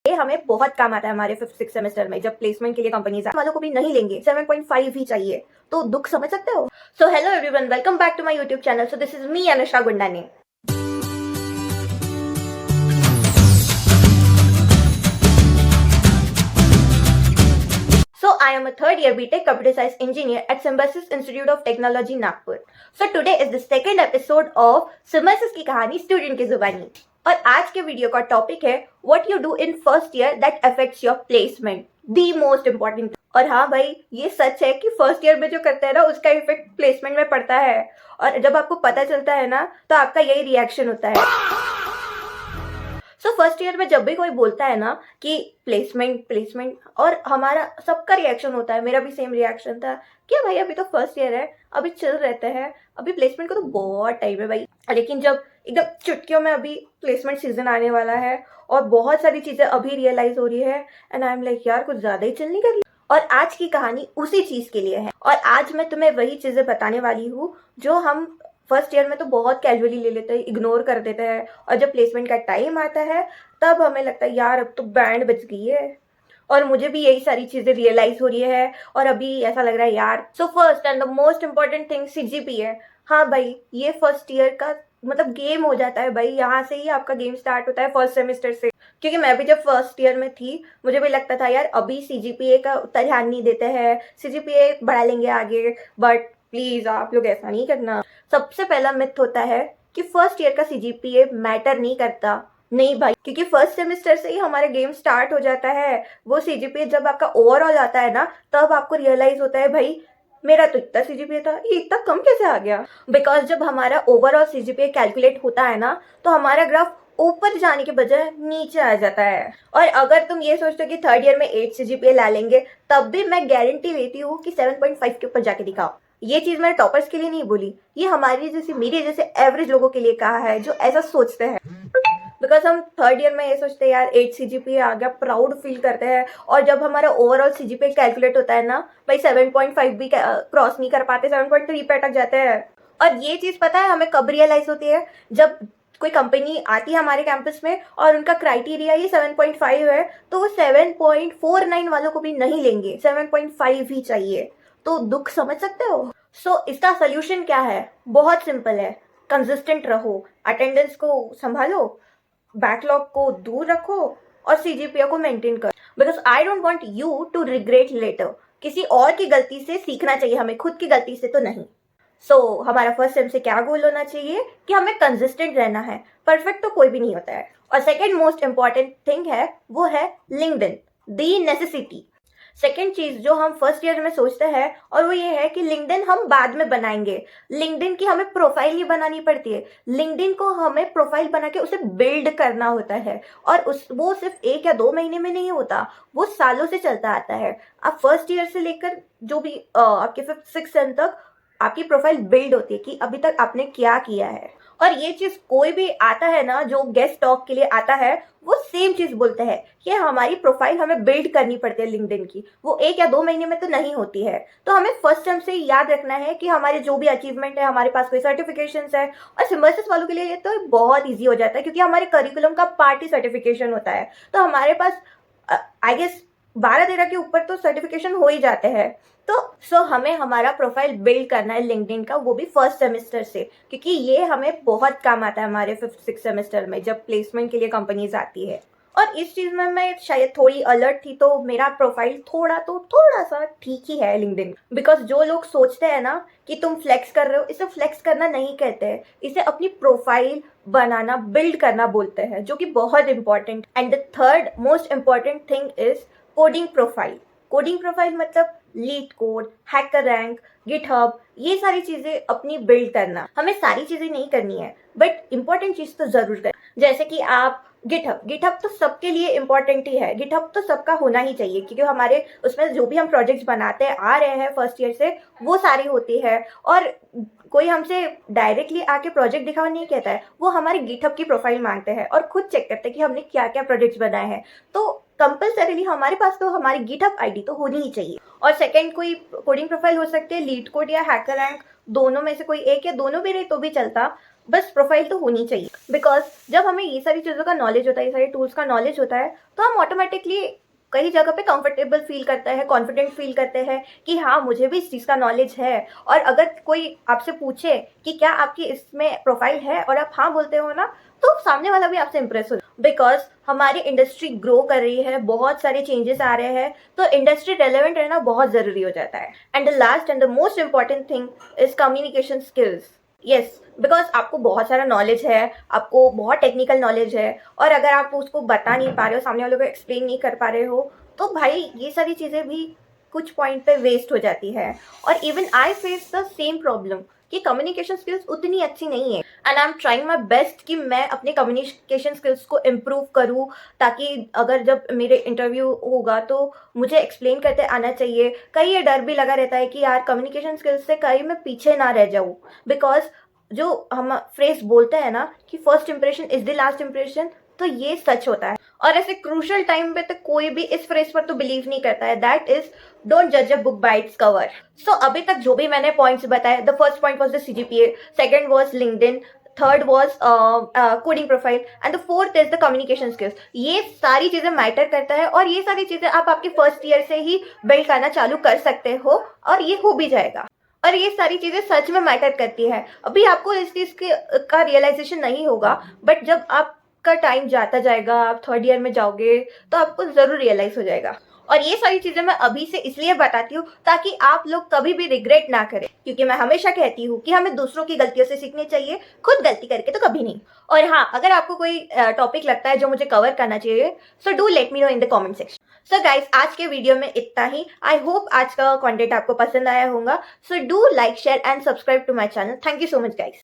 ये हमें बहुत काम आता है हमारे 5th 6th सेमेस्टर में, जब प्लेसमेंट के लिए कंपनीज वालों को भी नहीं लेंगे, 7.5 ही चाहिए, तो दुख समझ सकते हो। So hello everyone, welcome back to my YouTube channel. So this is me Anusha Gundani. So I am a third year BTech Computer Science Engineer at Symbiosis Institute of Technology, Nagpur. So today is the second episode of Symbiosis की कहानी student की जुबानी। और आज के video का topic है What you do in first year that affects your placement, the most important। और हाँ भाई, ये सच है कि फर्स्ट ईयर में जो करते हैं ना, उसका इफेक्ट प्लेसमेंट में पड़ता है। और जब आपको पता चलता है ना, तो आपका यही रिएक्शन होता है। सो फर्स्ट ईयर में जब भी कोई बोलता है ना कि प्लेसमेंट और हमारा सबका रिएक्शन होता है, मेरा भी सेम रिएक्शन था कि भाई अभी तो फर्स्ट ईयर है, अभी चिल रहते हैं, अभी प्लेसमेंट को तो बहुत टाइम है भाई। लेकिन जब एकदम चुटकियों में अभी प्लेसमेंट सीजन आने वाला है और बहुत सारी चीजें अभी रियलाइज हो रही है, एंड आई एम लाइक यार कुछ ज्यादा ही चिल नहीं कर ली। और आज की कहानी उसी चीज के लिए है, और आज मैं तुम्हें वही चीजें बताने वाली हूँ जो हम फर्स्ट ईयर में तो बहुत कैजुअली ले लेते हैं, इग्नोर कर देते हैं, और जब प्लेसमेंट का टाइम आता है तब हमें लगता है यार अब तो बैंड बज गई है। और मुझे भी यही सारी चीजें रियलाइज हो रही है, और अभी ऐसा लग रहा है यार। So first and the most important thing CGPA है। हाँ भाई, ये फर्स्ट ईयर का मतलब गेम हो जाता है भाई, यहाँ से ही आपका गेम स्टार्ट होता है फर्स्ट सेमेस्टर से। क्योंकि मैं भी जब फर्स्ट ईयर में थी, मुझे भी लगता था यार अभी CGPA का उतना ध्यान नहीं देते हैं, CGPA बढ़ा लेंगे आगे, बट प्लीज आप लोग ऐसा नहीं करना। सबसे पहला मिथ होता है कि फर्स्ट ईयर का CGPA मैटर नहीं करता। नहीं भाई, क्योंकि फर्स्ट सेमेस्टर से ही हमारा गेम स्टार्ट हो जाता है। वो CGPA जब आपका ओवरऑल आता है ना, तब आपको रियलाइज होता है भाई मेरा तो इतना CGPA था, ये इतना कम कैसे आ गया। बिकॉज जब हमारा ओवरऑल CGPA कैलकुलेट होता है ना, तो हमारा ग्राफ ऊपर जाने के बजाय नीचे आ जाता है। और अगर तुम ये सोचते हो कि थर्ड ईयर में 8 CGPA ला लेंगे, तब भी मैं गारंटी लेती हूँ कि 7.5 के ऊपर जाके दिखाओ। ये चीज मैंने टॉपर्स के लिए नहीं बोली, ये हमारी जैसे मेरे जैसे एवरेज लोगों के लिए कहा है जो ऐसा सोचते हैं। बिकॉज हम थर्ड ईयर में ये सोचते हैं यार 8 CGPA आ गया, प्राउड फील करते हैं, और जब हमारा ओवरऑल CGPA कैलकुलेट होता है ना भाई, 7.5 भी क्रॉस नहीं कर पाते, 7.3 पे अटक जाते हैं। और ये चीज पता है हमें कब रियलाइज होती है, जब कोई कंपनी आती है हमारे कैंपस में और उनका क्राइटेरिया ये 7.5 है, तो वो 7.49 वालों को भी नहीं लेंगे, 7.5 ही चाहिए। तो दुख समझ सकते हो। सो इसका सोल्यूशन क्या है? बहुत सिंपल है, कंसिस्टेंट रहो, अटेंडेंस को संभालो, बैकलॉग को दूर रखो, और CGPA को मेंटेन करो। Because I don't want you to regret later. किसी और की गलती से सीखना चाहिए हमें, खुद की गलती से तो नहीं। सो हमारा फर्स्ट सेम से क्या गोल होना चाहिए कि हमें कंसिस्टेंट रहना है। परफेक्ट तो कोई भी नहीं होता है। और सेकेंड मोस्ट इंपॉर्टेंट थिंग है, वो है लिंक्डइन, दी नेसेसिटी। सेकेंड चीज जो हम फर्स्ट ईयर में सोचते हैं, और वो ये है कि लिंक्डइन हम बाद में बनाएंगे। लिंक्डइन की हमें प्रोफाइल ही बनानी पड़ती है। लिंक्डइन को हमें प्रोफाइल बना के उसे बिल्ड करना होता है, और वो सिर्फ 1 या 2 महीने में नहीं होता, वो सालों से चलता आता है। आप फर्स्ट ईयर से लेकर जो भी आपके 5th 6th सेम तक आपकी प्रोफाइल बिल्ड होती है कि अभी तक आपने क्या किया है। और ये चीज कोई भी आता है ना जो गेस्ट टॉक के लिए आता है, वो सेम चीज बोलते हैं कि हमारी प्रोफाइल हमें बिल्ड करनी पड़ती है लिंक्डइन की, वो 1 या 2 महीने में तो नहीं होती है। तो हमें फर्स्ट टाइम से याद रखना है कि हमारे जो भी अचीवमेंट है, हमारे पास कोई सर्टिफिकेशंस है। और सिम्बायोसिस वालों के लिए ये तो बहुत ईजी हो जाता है, क्योंकि हमारे करिकुलम का पार्ट ही सर्टिफिकेशन होता है। तो हमारे पास आई गेस 12-13 के ऊपर तो सर्टिफिकेशन हो ही जाते हैं। तो हमें हमारा प्रोफाइल बिल्ड करना है लिंक्डइन का, वो भी फर्स्ट सेमेस्टर से, क्योंकि ये हमें बहुत काम आता है हमारे 5th 6th सेमेस्टर में, जब प्लेसमेंट के लिए कंपनीज आती है। और इस चीज में मैं शायद थोड़ी अलर्ट थी, तो मेरा प्रोफाइल थोड़ा सा ठीक ही है लिंक्डइन। बिकॉज जो लोग सोचते हैं ना कि तुम फ्लेक्स कर रहे हो, इसे फ्लेक्स करना नहीं कहते हैं, इसे अपनी प्रोफाइल बनाना, बिल्ड करना बोलते हैं, जो कि बहुत important. And the third most important thing is coding profile. Coding profile मतलब LeetCode, HackerRank, GitHub, ये सारी चीजें अपनी बिल्ड करना। हमें सारी चीजें नहीं करनी है, बट इंपॉर्टेंट चीज तो जरूर करें। जैसे कि आप गिटहब तो सबके लिए इंपॉर्टेंट ही है, गिटहब तो सबका होना ही चाहिए, क्योंकि हमारे उसमें जो भी हम प्रोजेक्ट्स बनाते आ रहे हैं फर्स्ट ईयर से, वो सारी होती है। और कोई हमसे डायरेक्टली आके प्रोजेक्ट दिखाओ नहीं कहता है, वो हमारे गिटहब की प्रोफाइल मांगते हैं और खुद चेक करते हैं कि हमने क्या क्या प्रोजेक्ट्स बनाए हैं। तो कंपल्सरीली हमारे पास तो हमारी गिटहब आईडी तो होनी ही चाहिए। और सेकंड कोई कोडिंग प्रोफाइल हो सकती है लीड कोड या हैकर रैंक, दोनों में से कोई एक या दोनों भी रहे तो भी चलता। बस प्रोफाइल तो होनी चाहिए। बिकॉज जब हमें ये सारी चीज़ों का नॉलेज होता है, ये सारे टूल्स का नॉलेज होता है, तो हम ऑटोमेटिकली कई जगह पे कंफर्टेबल फील करते हैं, कॉन्फिडेंट फील करते हैं कि हाँ मुझे भी इस चीज़ का नॉलेज है। और अगर कोई आपसे पूछे कि क्या आपकी इसमें प्रोफाइल है और आप हाँ बोलते हो ना, तो सामने वाला भी आपसे इंप्रेस हो। बिकॉज हमारी इंडस्ट्री ग्रो कर रही है, बहुत सारे चेंजेस आ रहे हैं, तो इंडस्ट्री रेलेवेंट रहना बहुत ज़रूरी हो जाता है। And the last and the most important thing is communication skills. Yes, because आपको बहुत सारा नॉलेज है, आपको बहुत टेक्निकल नॉलेज है, और अगर आप उसको बता नहीं पा रहे हो, सामने वालों को एक्सप्लेन नहीं कर पा रहे हो, तो भाई ये सारी चीज़ें भी कुछ पॉइंट पे वेस्ट हो जाती है। और even I face the same problem कि कम्युनिकेशन स्किल्स उतनी अच्छी नहीं है, and I am trying my best कि मैं अपने कम्युनिकेशन स्किल्स को इम्प्रूव करूँ, ताकि अगर जब मेरे इंटरव्यू होगा तो मुझे एक्सप्लेन करते आना चाहिए। कहीं ये डर भी लगा रहता है कि यार कम्युनिकेशन स्किल्स से कहीं मैं पीछे ना रह जाऊँ। बिकॉज जो हम फ्रेज बोलते हैं ना कि first impression is the last impression, तो ये सच होता है। और ऐसे क्रूशल टाइम पे तो कोई भी इस फ्रेज पर तो बिलीव नहीं करता है, दैट इज डोंट जज a book by its cover. So अभी तक जो भी मैंने पॉइंट्स बताए, the first point was the CGPA, second was LinkedIn, third was coding profile, and the fourth is the communication skills. ये सारी चीजें मैटर करता है, और ये सारी चीजें आप आपके फर्स्ट ईयर से ही बिल्ड करना चालू कर सकते हो, और ये हो भी जाएगा। और ये सारी चीजें सच में मैटर करती है। अभी आपको इस चीज का रियलाइजेशन नहीं होगा, बट जब आपका टाइम जाता जाएगा, आप थर्ड ईयर में जाओगे, तो आपको जरूर रियलाइज हो जाएगा। और ये सारी चीजें मैं अभी से इसलिए बताती हूँ ताकि आप लोग कभी भी रिग्रेट ना करें, क्योंकि मैं हमेशा कहती हूँ कि हमें दूसरों की गलतियों से सीखनी चाहिए, खुद गलती करके तो कभी नहीं। और हाँ, अगर आपको कोई टॉपिक लगता है जो मुझे कवर करना चाहिए, so do let me know in the comment section. So guys, आज के वीडियो में इतना ही। आई होप आज का कंटेंट आपको पसंद आया होगा। So do like, share and subscribe to my channel. Thank you so much guys.